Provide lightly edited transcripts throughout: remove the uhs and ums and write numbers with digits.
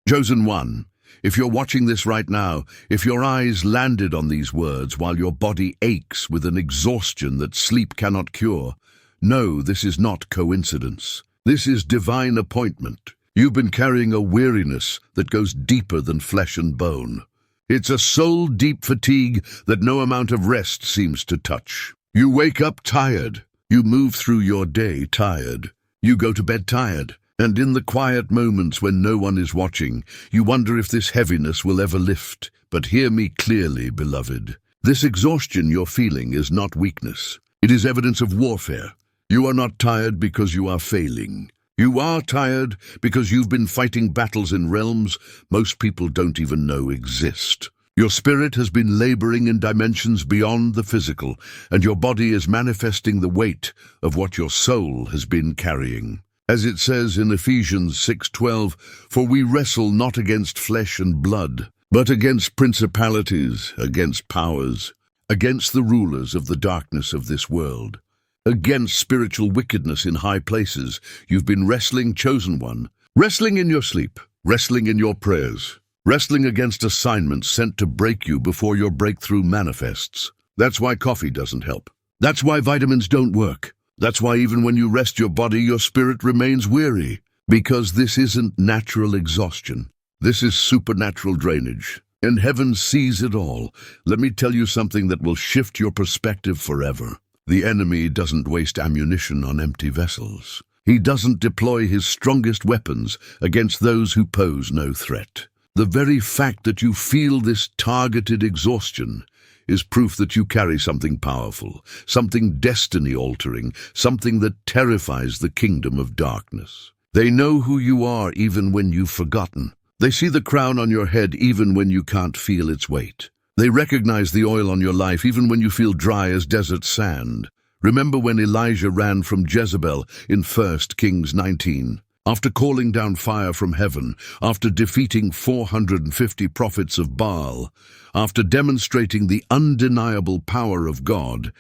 Chosen one, if you're watching this right now, if your eyes landed on these words while your body aches with an exhaustion that sleep cannot cure, no, this is not coincidence. This is divine appointment. You've been carrying a weariness that goes deeper than flesh and bone. It's a soul-deep fatigue that no amount of rest seems to touch. You wake up tired. You move through your day tired. You go to bed tired. And in the quiet moments when no one is watching, you wonder if this heaviness will ever lift. But hear me clearly, beloved. This exhaustion you're feeling is not weakness. It is evidence of warfare. You are not tired because you are failing. You are tired because you've been fighting battles in realms most people don't even know exist. Your spirit has been laboring in dimensions beyond the physical, and your body is manifesting the weight of what your soul has been carrying. As it says in Ephesians 6:12, "For we wrestle not against flesh and blood, but against principalities, against powers, against the rulers of the darkness of this world, against spiritual wickedness in high places." You've been wrestling, chosen one, wrestling in your sleep, wrestling in your prayers, wrestling against assignments sent to break you before your breakthrough manifests. That's why coffee doesn't help. That's why vitamins don't work. That's why even when you rest your body, your spirit remains weary. Because this isn't natural exhaustion. This is supernatural drainage. And heaven sees it all. Let me tell you something that will shift your perspective forever. The enemy doesn't waste ammunition on empty vessels. He doesn't deploy his strongest weapons against those who pose no threat. The very fact that you feel this targeted exhaustion is proof that you carry something powerful, something destiny-altering, something that terrifies the kingdom of darkness. They know who you are even when you've forgotten. They see the crown on your head even when you can't feel its weight. They recognize the oil on your life even when you feel dry as desert sand. Remember when Elijah ran from Jezebel in 1 Kings 19? After calling down fire from heaven, after defeating 450 prophets of Baal, after demonstrating the undeniable power of God,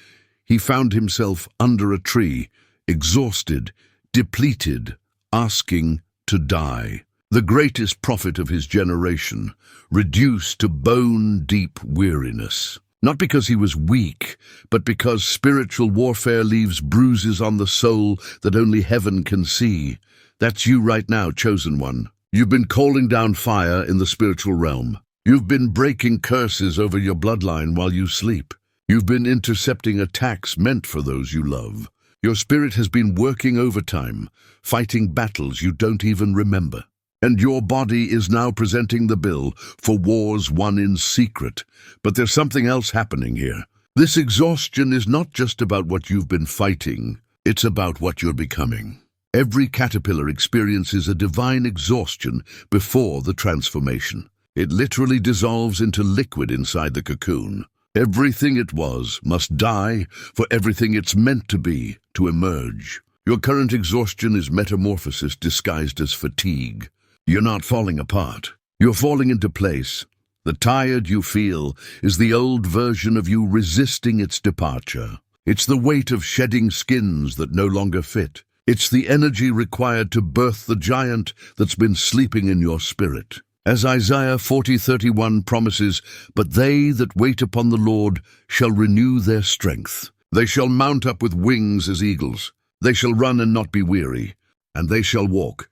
he found himself under a tree, exhausted, depleted, asking to die. The greatest prophet of his generation, reduced to bone-deep weariness. Not because he was weak, but because spiritual warfare leaves bruises on the soul that only heaven can see. That's you right now, chosen one. You've been calling down fire in the spiritual realm. You've been breaking curses over your bloodline while you sleep. You've been intercepting attacks meant for those you love. Your spirit has been working overtime, fighting battles you don't even remember. And your body is now presenting the bill for wars won in secret. But there's something else happening here. This exhaustion is not just about what you've been fighting, it's about what you're becoming. Every caterpillar experiences a divine exhaustion before the transformation. It literally dissolves into liquid inside the cocoon. Everything it was must die for everything it's meant to be to emerge. Your current exhaustion is metamorphosis disguised as fatigue. You're not falling apart. You're falling into place. The tired you feel is the old version of you resisting its departure. It's the weight of shedding skins that no longer fit. It's the energy required to birth the giant that's been sleeping in your spirit. As Isaiah 40:31 promises, "But they that wait upon the Lord shall renew their strength. They shall mount up with wings as eagles. They shall run and not be weary, and they shall walk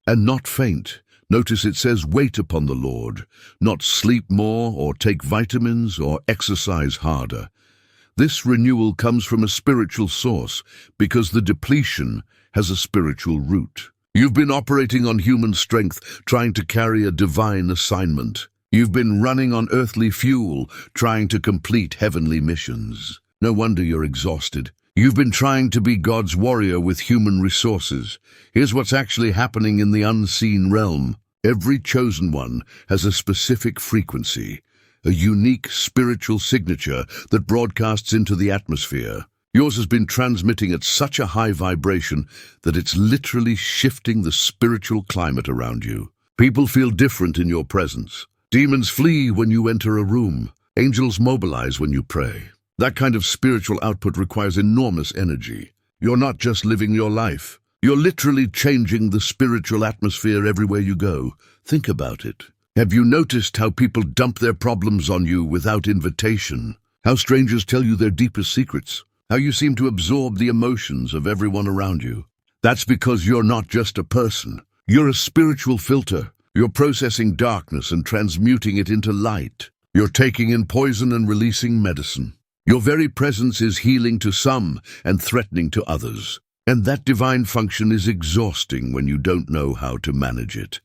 and not faint." Notice it says wait upon the Lord, not sleep more or take vitamins or exercise harder. This renewal comes from a spiritual source because the depletion has a spiritual root. You've been operating on human strength, trying to carry a divine assignment. You've been running on earthly fuel, trying to complete heavenly missions. No wonder you're exhausted. You've been trying to be God's warrior with human resources. Here's what's actually happening in the unseen realm. Every chosen one has a specific frequency, a unique spiritual signature that broadcasts into the atmosphere. Yours has been transmitting at such a high vibration that it's literally shifting the spiritual climate around you. People feel different in your presence. Demons flee when you enter a room. Angels mobilize when you pray. That kind of spiritual output requires enormous energy. You're not just living your life. You're literally changing the spiritual atmosphere everywhere you go. Think about it. Have you noticed how people dump their problems on you without invitation? How strangers tell you their deepest secrets? How you seem to absorb the emotions of everyone around you? That's because you're not just a person. You're a spiritual filter. You're processing darkness and transmuting it into light. You're taking in poison and releasing medicine. Your very presence is healing to some and threatening to others. And that divine function is exhausting when you don't know how to manage it.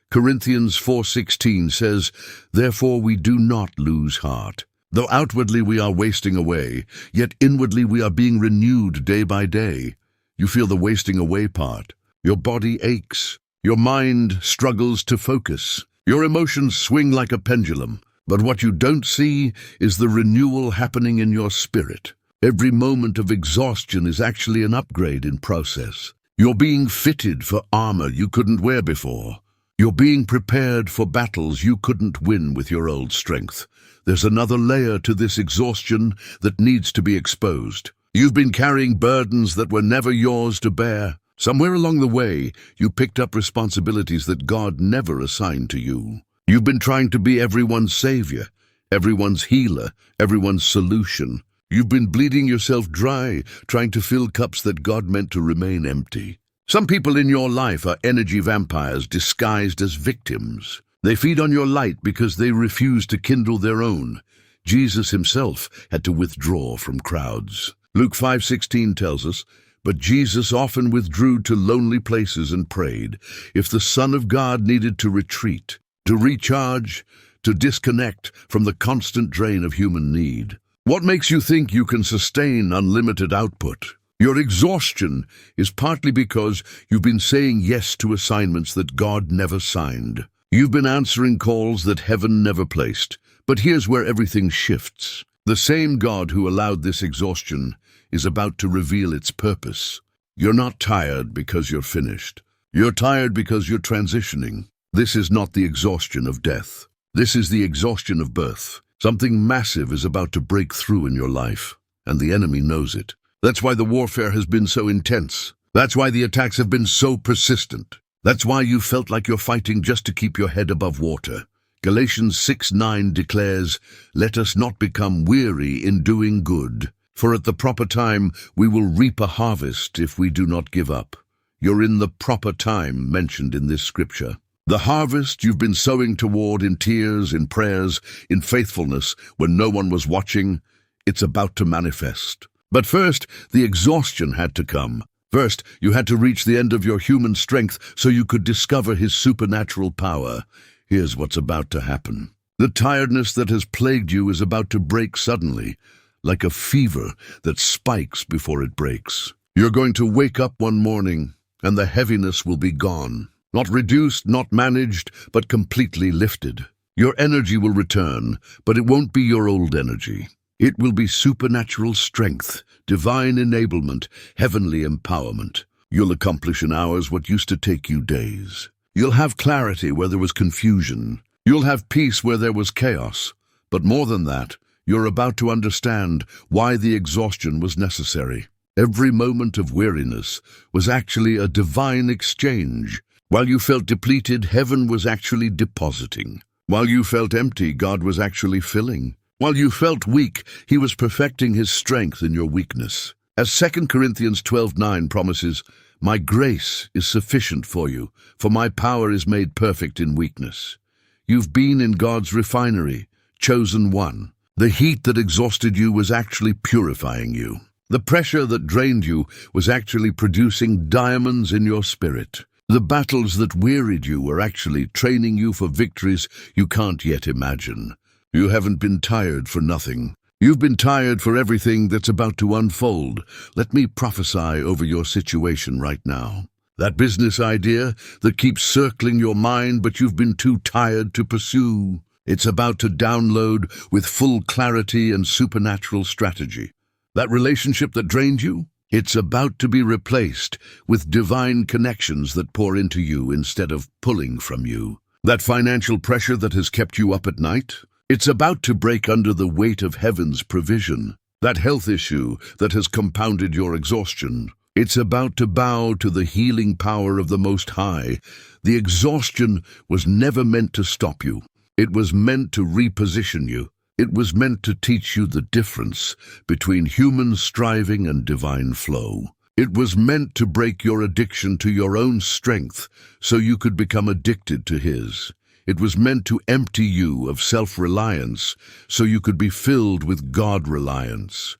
Corinthians 4:16 says, "Therefore we do not lose heart. Though outwardly we are wasting away, yet inwardly we are being renewed day by day." You feel the wasting away part. Your body aches. Your mind struggles to focus. Your emotions swing like a pendulum. But what you don't see is the renewal happening in your spirit. Every moment of exhaustion is actually an upgrade in process. You're being fitted for armor you couldn't wear before. You're being prepared for battles you couldn't win with your old strength. There's another layer to this exhaustion that needs to be exposed. You've been carrying burdens that were never yours to bear. Somewhere along the way, you picked up responsibilities that God never assigned to you. You've been trying to be everyone's savior, everyone's healer, everyone's solution. You've been bleeding yourself dry, trying to fill cups that God meant to remain empty. Some people in your life are energy vampires disguised as victims. They feed on your light because they refuse to kindle their own. Jesus himself had to withdraw from crowds. Luke 5:16 tells us, "But Jesus often withdrew to lonely places and prayed." If the Son of God needed to retreat, to recharge, to disconnect from the constant drain of human need. What makes you think you can sustain unlimited output? Your exhaustion is partly because you've been saying yes to assignments that God never signed. You've been answering calls that heaven never placed. But here's where everything shifts. The same God who allowed this exhaustion is about to reveal its purpose. You're not tired because you're finished. You're tired because you're transitioning. This is not the exhaustion of death. This is the exhaustion of birth. Something massive is about to break through in your life, and the enemy knows it. That's why the warfare has been so intense. That's why the attacks have been so persistent. That's why you felt like you're fighting just to keep your head above water. Galatians 6:9 declares, "Let us not become weary in doing good, for at the proper time we will reap a harvest if we do not give up." You're in the proper time mentioned in this scripture. The harvest you've been sowing toward in tears, in prayers, in faithfulness when no one was watching, it's about to manifest. But first, the exhaustion had to come. First, you had to reach the end of your human strength so you could discover his supernatural power. Here's what's about to happen. The tiredness that has plagued you is about to break suddenly, like a fever that spikes before it breaks. You're going to wake up one morning, and the heaviness will be gone. Not reduced, not managed, but completely lifted. Your energy will return, but it won't be your old energy. It will be supernatural strength, divine enablement, heavenly empowerment. You'll accomplish in hours what used to take you days. You'll have clarity where there was confusion. You'll have peace where there was chaos. But more than that, you're about to understand why the exhaustion was necessary. Every moment of weariness was actually a divine exchange. While you felt depleted, heaven was actually depositing. While you felt empty, God was actually filling. While you felt weak, he was perfecting his strength in your weakness. As 2 Corinthians 12:9 promises, "My grace is sufficient for you, for my power is made perfect in weakness." You've been in God's refinery, chosen one. The heat that exhausted you was actually purifying you. The pressure that drained you was actually producing diamonds in your spirit. The battles that wearied you were actually training you for victories you can't yet imagine. You haven't been tired for nothing. You've been tired for everything that's about to unfold. Let me prophesy over your situation right now. That business idea that keeps circling your mind but you've been too tired to pursue, it's about to download with full clarity and supernatural strategy. That relationship that drained you, it's about to be replaced with divine connections that pour into you instead of pulling from you. That financial pressure that has kept you up at night, it's about to break under the weight of heaven's provision. That health issue that has compounded your exhaustion, It's about to bow to the healing power of the Most High. The exhaustion was never meant to stop you. It was meant to reposition you. It was meant to teach you the difference between human striving and divine flow. It was meant to break your addiction to your own strength so you could become addicted to His. It was meant to empty you of self-reliance so you could be filled with God-reliance.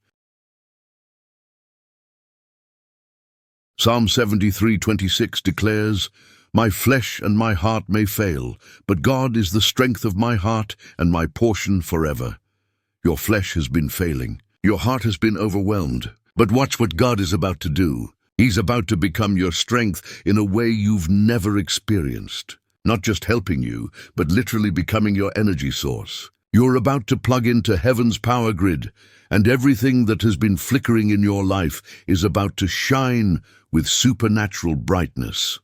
Psalm 73:26 declares, "My flesh and my heart may fail, but God is the strength of my heart and my portion forever." Your flesh has been failing. Your heart has been overwhelmed. But watch what God is about to do. He's about to become your strength in a way you've never experienced. Not just helping you, but literally becoming your energy source. You're about to plug into heaven's power grid, and everything that has been flickering in your life is about to shine with supernatural brightness.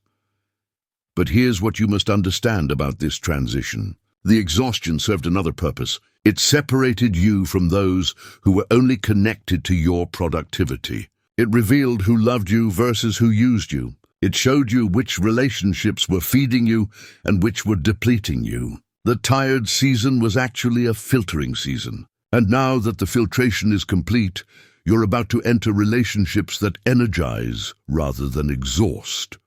But here's what you must understand about this transition. The exhaustion served another purpose. It separated you from those who were only connected to your productivity. It revealed who loved you versus who used you. It showed you which relationships were feeding you and which were depleting you. The tired season was actually a filtering season. And now that the filtration is complete, you're about to enter relationships that energize rather than exhaust.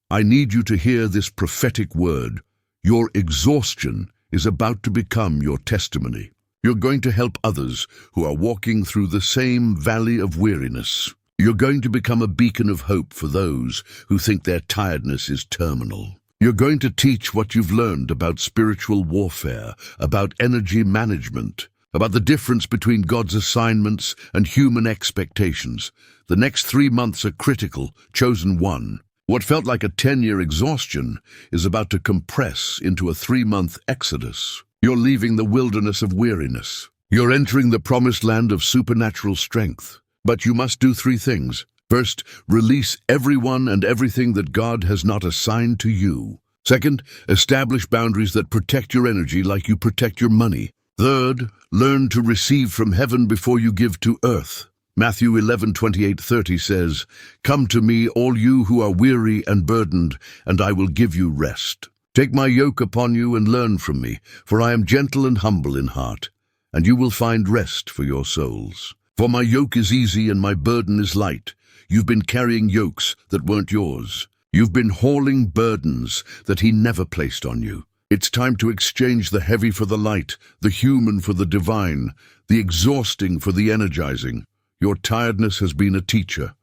I need you to hear this prophetic word. Your exhaustion is about to become your testimony. You're going to help others who are walking through the same valley of weariness. You're going to become a beacon of hope for those who think their tiredness is terminal. You're going to teach what you've learned about spiritual warfare, about energy management, about the difference between God's assignments and human expectations. The next 3 months are critical, chosen one. What felt like a 10-year exhaustion is about to compress into a 3-month exodus. You're leaving the wilderness of weariness. You're entering the promised land of supernatural strength. But you must do 3 things. First, release everyone and everything that God has not assigned to you. Second, establish boundaries that protect your energy like you protect your money. Third, learn to receive from heaven before you give to earth. Matthew 11:28-30 says, "Come to me, all you who are weary and burdened, and I will give you rest. Take my yoke upon you and learn from me, for I am gentle and humble in heart, and you will find rest for your souls. For my yoke is easy and my burden is light." You've been carrying yokes that weren't yours. You've been hauling burdens that He never placed on you. It's time to exchange the heavy for the light, the human for the divine, the exhausting for the energizing. Your tiredness has been a teacher,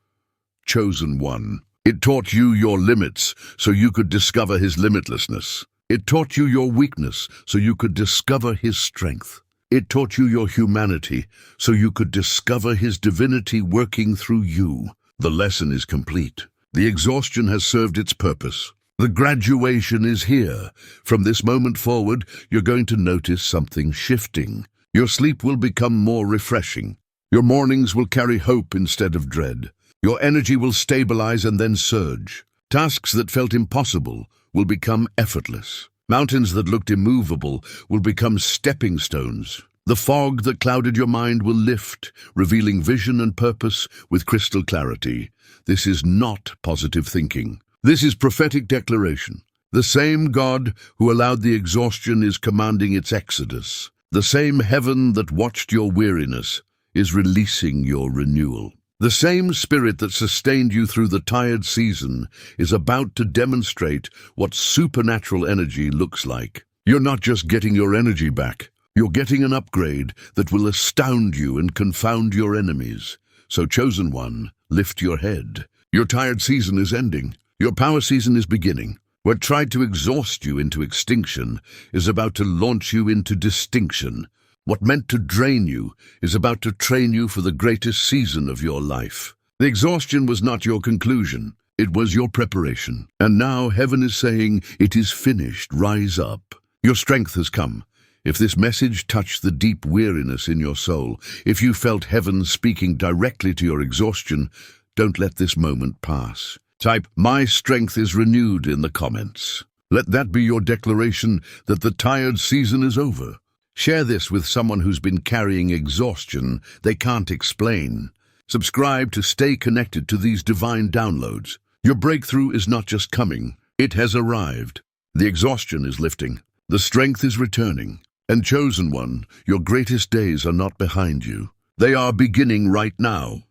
chosen one. It taught you your limits so you could discover His limitlessness. It taught you your weakness so you could discover His strength. It taught you your humanity so you could discover His divinity working through you. The lesson is complete. The exhaustion has served its purpose. The graduation is here. From this moment forward, you're going to notice something shifting. Your sleep will become more refreshing. Your mornings will carry hope instead of dread. Your energy will stabilize and then surge. Tasks that felt impossible will become effortless. Mountains that looked immovable will become stepping stones. The fog that clouded your mind will lift, revealing vision and purpose with crystal clarity. This is not positive thinking. This is prophetic declaration. The same God who allowed the exhaustion is commanding its exodus. The same heaven that watched your weariness is releasing your renewal. The same Spirit that sustained you through the tired season is about to demonstrate what supernatural energy looks like. You're not just getting your energy back. You're getting an upgrade that will astound you and confound your enemies. So, chosen one, lift your head. Your tired season is ending. Your power season is beginning. What tried to exhaust you into extinction is about to launch you into distinction. What meant to drain you is about to train you for the greatest season of your life. The exhaustion was not your conclusion. It was your preparation. And now heaven is saying, "It is finished. Rise up." Your strength has come. If this message touched the deep weariness in your soul, if you felt heaven speaking directly to your exhaustion, don't let this moment pass. Type, "My strength is renewed" in the comments. Let that be your declaration that the tired season is over. Share this with someone who's been carrying exhaustion they can't explain. Subscribe to stay connected to these divine downloads. Your breakthrough is not just coming, it has arrived. The exhaustion is lifting, the strength is returning. And chosen one, your greatest days are not behind you. They are beginning right now.